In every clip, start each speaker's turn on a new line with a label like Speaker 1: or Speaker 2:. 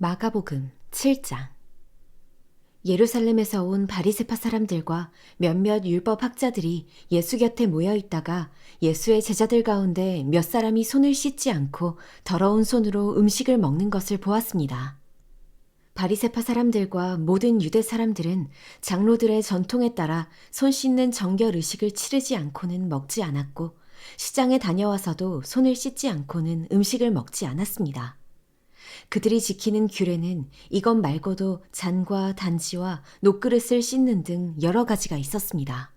Speaker 1: 마가복음 7장. 예루살렘에서 온 바리새파 사람들과 몇몇 율법 학자들이 예수 곁에 모여 있다가 예수의 제자들 가운데 몇 사람이 손을 씻지 않고 더러운 손으로 음식을 먹는 것을 보았습니다. 바리새파 사람들과 모든 유대 사람들은 장로들의 전통에 따라 손 씻는 정결 의식을 치르지 않고는 먹지 않았고, 시장에 다녀와서도 손을 씻지 않고는 음식을 먹지 않았습니다. 그들이 지키는 규례는 이것 말고도 잔과 단지와 녹그릇을 씻는 등 여러 가지가 있었습니다.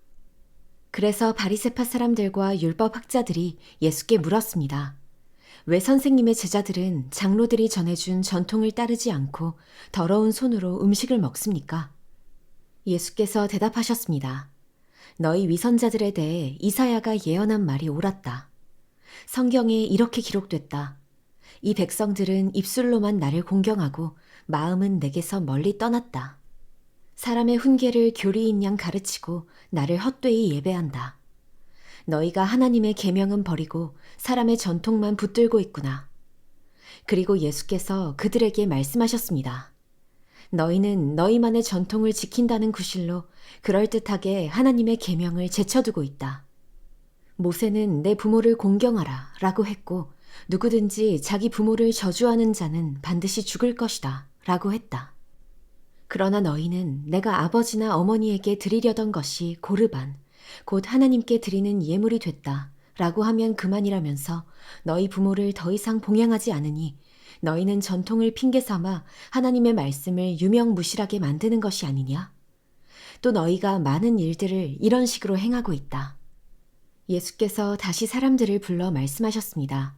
Speaker 1: 그래서 바리새파 사람들과 율법 학자들이 예수께 물었습니다. 왜 선생님의 제자들은 장로들이 전해준 전통을 따르지 않고 더러운 손으로 음식을 먹습니까? 예수께서 대답하셨습니다. 너희 위선자들에 대해 이사야가 예언한 말이 옳았다. 성경에 이렇게 기록됐다. 이 백성들은 입술로만 나를 공경하고 마음은 내게서 멀리 떠났다. 사람의 훈계를 교리인 양 가르치고 나를 헛되이 예배한다. 너희가 하나님의 계명은 버리고 사람의 전통만 붙들고 있구나. 그리고 예수께서 그들에게 말씀하셨습니다. 너희는 너희만의 전통을 지킨다는 구실로 그럴듯하게 하나님의 계명을 제쳐두고 있다. 모세는 내 부모를 공경하라 라고 했고, 누구든지 자기 부모를 저주하는 자는 반드시 죽을 것이다 라고 했다. 그러나 너희는 내가 아버지나 어머니에게 드리려던 것이 고르반, 곧 하나님께 드리는 예물이 됐다 라고 하면 그만이라면서 너희 부모를 더 이상 봉양하지 않으니 너희는 전통을 핑계 삼아 하나님의 말씀을 유명무실하게 만드는 것이 아니냐? 또 너희가 많은 일들을 이런 식으로 행하고 있다. 예수께서 다시 사람들을 불러 말씀하셨습니다.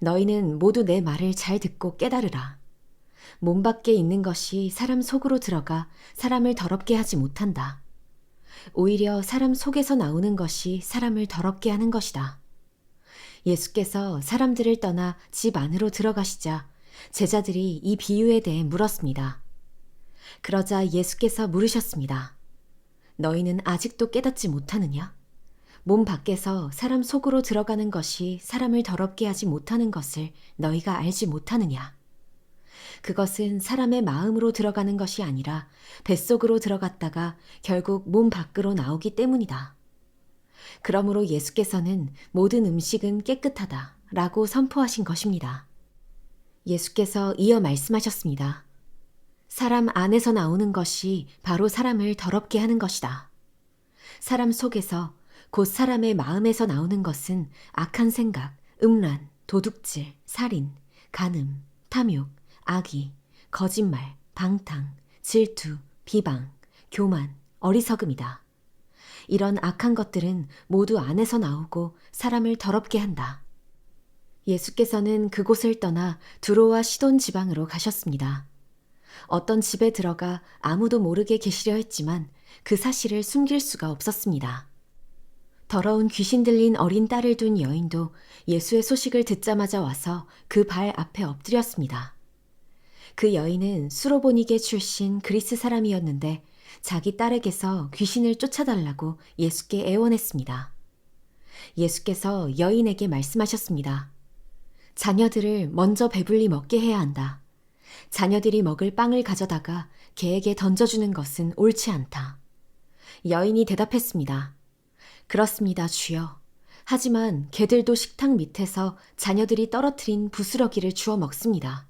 Speaker 1: 너희는 모두 내 말을 잘 듣고 깨달으라. 몸 밖에 있는 것이 사람 속으로 들어가 사람을 더럽게 하지 못한다. 오히려 사람 속에서 나오는 것이 사람을 더럽게 하는 것이다. 예수께서 사람들을 떠나 집 안으로 들어가시자 제자들이 이 비유에 대해 물었습니다. 그러자 예수께서 물으셨습니다. 너희는 아직도 깨닫지 못하느냐? 몸 밖에서 사람 속으로 들어가는 것이 사람을 더럽게 하지 못하는 것을 너희가 알지 못하느냐? 그것은 사람의 마음으로 들어가는 것이 아니라 뱃속으로 들어갔다가 결국 몸 밖으로 나오기 때문이다. 그러므로 예수께서는 모든 음식은 깨끗하다 라고 선포하신 것입니다. 예수께서 이어 말씀하셨습니다. 사람 안에서 나오는 것이 바로 사람을 더럽게 하는 것이다. 사람 속에서 곧 사람의 마음에서 나오는 것은 악한 생각, 음란, 도둑질, 살인, 간음, 탐욕, 악의, 거짓말, 방탕, 질투, 비방, 교만, 어리석음이다. 이런 악한 것들은 모두 안에서 나오고 사람을 더럽게 한다. 예수께서는 그곳을 떠나 두로와 시돈 지방으로 가셨습니다. 어떤 집에 들어가 아무도 모르게 계시려 했지만 그 사실을 숨길 수가 없었습니다. 더러운 귀신 들린 어린 딸을 둔 여인도 예수의 소식을 듣자마자 와서 그 발 앞에 엎드렸습니다. 그 여인은 수로보니게 출신 그리스 사람이었는데 자기 딸에게서 귀신을 쫓아달라고 예수께 애원했습니다. 예수께서 여인에게 말씀하셨습니다. 자녀들을 먼저 배불리 먹게 해야 한다. 자녀들이 먹을 빵을 가져다가 개에게 던져주는 것은 옳지 않다. 여인이 대답했습니다. 그렇습니다, 주여. 하지만 개들도 식탁 밑에서 자녀들이 떨어뜨린 부스러기를 주워 먹습니다.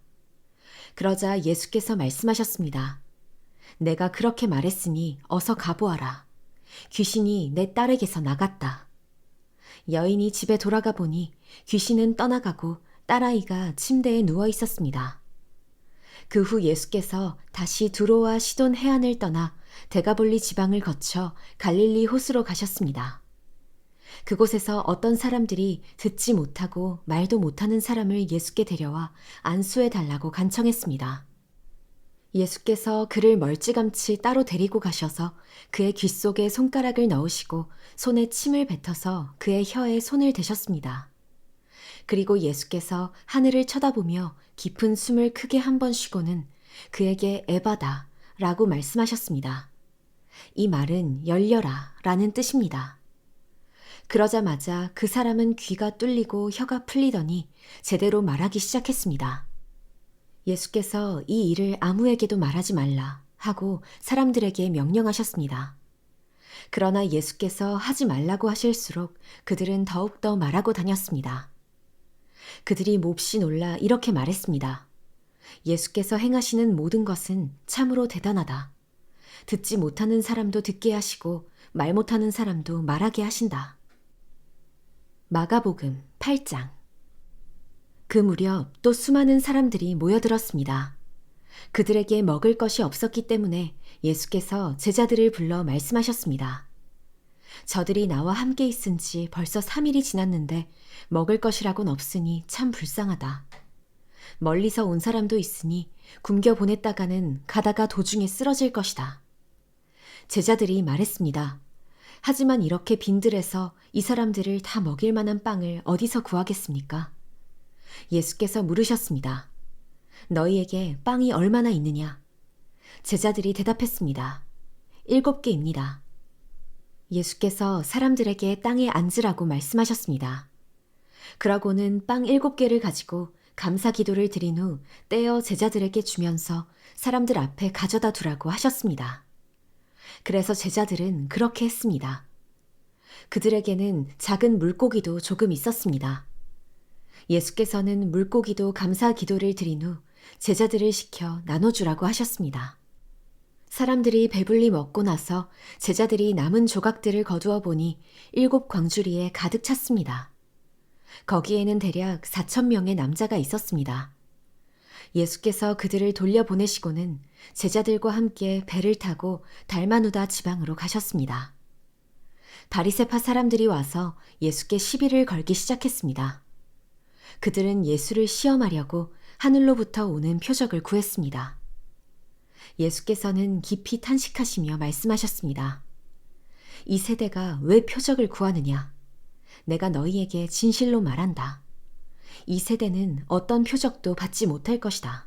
Speaker 1: 그러자 예수께서 말씀하셨습니다. 내가 그렇게 말했으니 어서 가보아라. 귀신이 내 딸에게서 나갔다. 여인이 집에 돌아가 보니 귀신은 떠나가고 딸아이가 침대에 누워 있었습니다. 그 후 예수께서 다시 두로와 시돈 해안을 떠나 데가볼리 지방을 거쳐 갈릴리 호수로 가셨습니다. 그곳에서 어떤 사람들이 듣지 못하고 말도 못하는 사람을 예수께 데려와 안수해 달라고 간청했습니다. 예수께서 그를 멀찌감치 따로 데리고 가셔서 그의 귀 속에 손가락을 넣으시고 손에 침을 뱉어서 그의 혀에 손을 대셨습니다. 그리고 예수께서 하늘을 쳐다보며 깊은 숨을 크게 한 번 쉬고는 그에게 에바다 라고 말씀하셨습니다. 이 말은 열려라 라는 뜻입니다. 그러자마자 그 사람은 귀가 뚫리고 혀가 풀리더니 제대로 말하기 시작했습니다. 예수께서 이 일을 아무에게도 말하지 말라 하고 사람들에게 명령하셨습니다. 그러나 예수께서 하지 말라고 하실수록 그들은 더욱더 말하고 다녔습니다. 그들이 몹시 놀라 이렇게 말했습니다. 예수께서 행하시는 모든 것은 참으로 대단하다. 듣지 못하는 사람도 듣게 하시고 말 못하는 사람도 말하게 하신다. 마가복음 8장. 그 무렵 또 수많은 사람들이 모여들었습니다. 그들에게 먹을 것이 없었기 때문에 예수께서 제자들을 불러 말씀하셨습니다. 저들이 나와 함께 있은 지 벌써 3일이 지났는데 먹을 것이라곤 없으니 참 불쌍하다. 멀리서 온 사람도 있으니 굶겨 보냈다가는 가다가 도중에 쓰러질 것이다. 제자들이 말했습니다. 하지만 이렇게 빈들에서 이 사람들을 다 먹일 만한 빵을 어디서 구하겠습니까? 예수께서 물으셨습니다. 너희에게 빵이 얼마나 있느냐? 제자들이 대답했습니다. 7개입니다. 예수께서 사람들에게 땅에 앉으라고 말씀하셨습니다. 그러고는 빵 7개를 가지고 감사 기도를 드린 후 떼어 제자들에게 주면서 사람들 앞에 가져다 두라고 하셨습니다. 그래서 제자들은 그렇게 했습니다. 그들에게는 작은 물고기도 조금 있었습니다. 예수께서는 물고기도 감사 기도를 드린 후 제자들을 시켜 나눠주라고 하셨습니다. 사람들이 배불리 먹고 나서 제자들이 남은 조각들을 거두어 보니 7광주리에 가득 찼습니다. 거기에는 대략 4,000명의 남자가 있었습니다. 예수께서 그들을 돌려보내시고는 제자들과 함께 배를 타고 달마누다 지방으로 가셨습니다. 바리새파 사람들이 와서 예수께 시비를 걸기 시작했습니다. 그들은 예수를 시험하려고 하늘로부터 오는 표적을 구했습니다. 예수께서는 깊이 탄식하시며 말씀하셨습니다. 이 세대가 왜 표적을 구하느냐? 내가 너희에게 진실로 말한다. 이 세대는 어떤 표적도 받지 못할 것이다.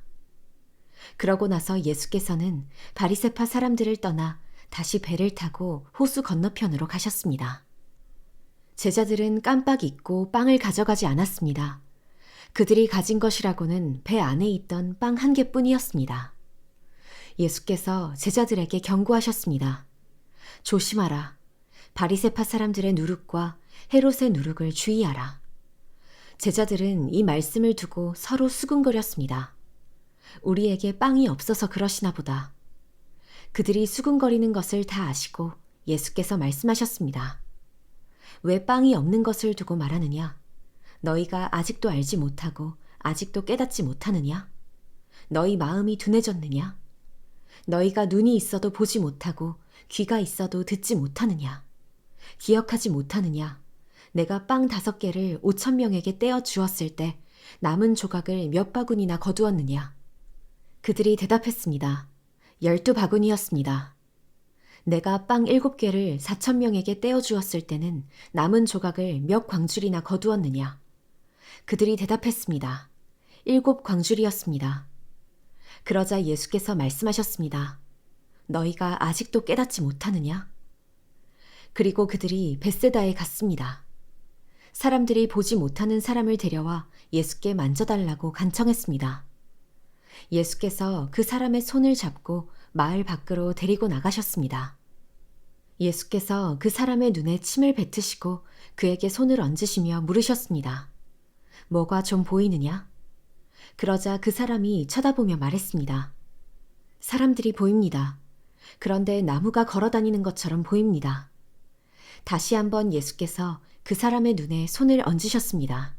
Speaker 1: 그러고 나서 예수께서는 바리새파 사람들을 떠나 다시 배를 타고 호수 건너편으로 가셨습니다. 제자들은 깜빡 잊고 빵을 가져가지 않았습니다. 그들이 가진 것이라고는 배 안에 있던 빵 1개뿐이었습니다. 예수께서 제자들에게 경고하셨습니다. 조심하라. 바리새파 사람들의 누룩과 헤롯의 누룩을 주의하라. 제자들은 이 말씀을 두고 서로 수군거렸습니다. 우리에게 빵이 없어서 그러시나 보다. 그들이 수군거리는 것을 다 아시고 예수께서 말씀하셨습니다. 왜 빵이 없는 것을 두고 말하느냐? 너희가 아직도 알지 못하고 아직도 깨닫지 못하느냐? 너희 마음이 둔해졌느냐? 너희가 눈이 있어도 보지 못하고 귀가 있어도 듣지 못하느냐? 기억하지 못하느냐? 내가 빵 5개를 5,000명에게 떼어 주었을 때 남은 조각을 몇 바구니나 거두었느냐? 그들이 대답했습니다. 12바구니였습니다. 내가 빵 7개를 4,000명에게 떼어 주었을 때는 남은 조각을 몇 광줄이나 거두었느냐? 그들이 대답했습니다. 7광줄이었습니다. 그러자 예수께서 말씀하셨습니다. 너희가 아직도 깨닫지 못하느냐? 그리고 그들이 벳세다에 갔습니다. 사람들이 보지 못하는 사람을 데려와 예수께 만져달라고 간청했습니다. 예수께서 그 사람의 손을 잡고 마을 밖으로 데리고 나가셨습니다. 예수께서 그 사람의 눈에 침을 뱉으시고 그에게 손을 얹으시며 물으셨습니다. 뭐가 좀 보이느냐? 그러자 그 사람이 쳐다보며 말했습니다. 사람들이 보입니다. 그런데 나무가 걸어다니는 것처럼 보입니다. 다시 한번 예수께서 그 사람의 눈에 손을 얹으셨습니다.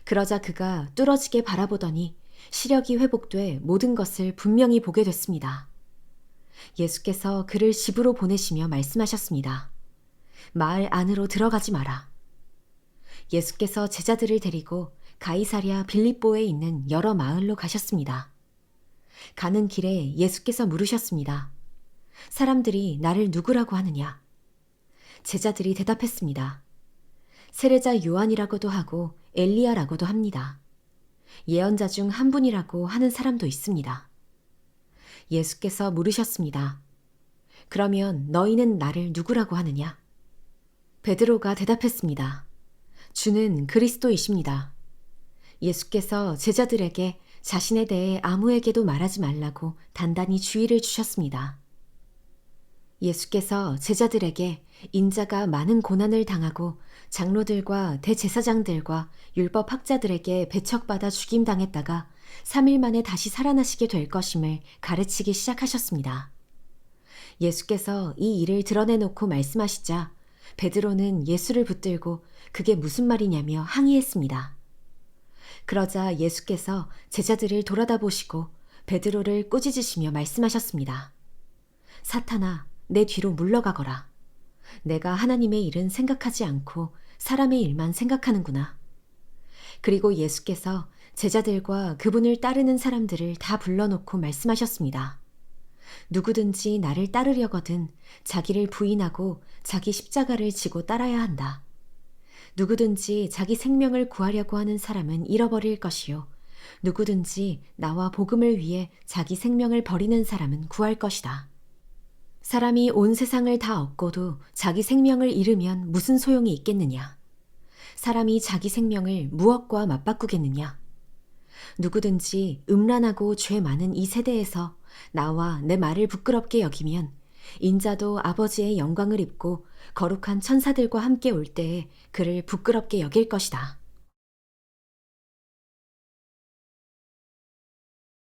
Speaker 1: 그러자 그가 뚫어지게 바라보더니 시력이 회복돼 모든 것을 분명히 보게 됐습니다. 예수께서 그를 집으로 보내시며 말씀하셨습니다. 마을 안으로 들어가지 마라. 예수께서 제자들을 데리고 가이사랴 빌립보에 있는 여러 마을로 가셨습니다. 가는 길에 예수께서 물으셨습니다. 사람들이 나를 누구라고 하느냐? 제자들이 대답했습니다. 세례자 요한이라고도 하고 엘리야라고도 합니다. 예언자 중 한 분이라고 하는 사람도 있습니다. 예수께서 물으셨습니다. 그러면 너희는 나를 누구라고 하느냐? 베드로가 대답했습니다. 주는 그리스도이십니다. 예수께서 제자들에게 자신에 대해 아무에게도 말하지 말라고 단단히 주의를 주셨습니다. 예수께서 제자들에게 인자가 많은 고난을 당하고 장로들과 대제사장들과 율법학자들에게 배척받아 죽임당했다가 3일 만에 다시 살아나시게 될 것임을 가르치기 시작하셨습니다. 예수께서 이 일을 드러내놓고 말씀하시자 베드로는 예수를 붙들고 그게 무슨 말이냐며 항의했습니다. 그러자 예수께서 제자들을 돌아다보시고 베드로를 꾸짖으시며 말씀하셨습니다. 사탄아, 내 뒤로 물러가거라. 내가 하나님의 일은 생각하지 않고 사람의 일만 생각하는구나. 그리고 예수께서 제자들과 그분을 따르는 사람들을 다 불러놓고 말씀하셨습니다. 누구든지 나를 따르려거든 자기를 부인하고 자기 십자가를 지고 따라야 한다. 누구든지 자기 생명을 구하려고 하는 사람은 잃어버릴 것이요. 누구든지 나와 복음을 위해 자기 생명을 버리는 사람은 구할 것이다. 사람이 온 세상을 다 얻고도 자기 생명을 잃으면 무슨 소용이 있겠느냐? 사람이 자기 생명을 무엇과 맞바꾸겠느냐? 누구든지 음란하고 죄 많은 이 세대에서 나와 내 말을 부끄럽게 여기면 인자도 아버지의 영광을 입고 거룩한 천사들과 함께 올 때에 그를 부끄럽게 여길 것이다.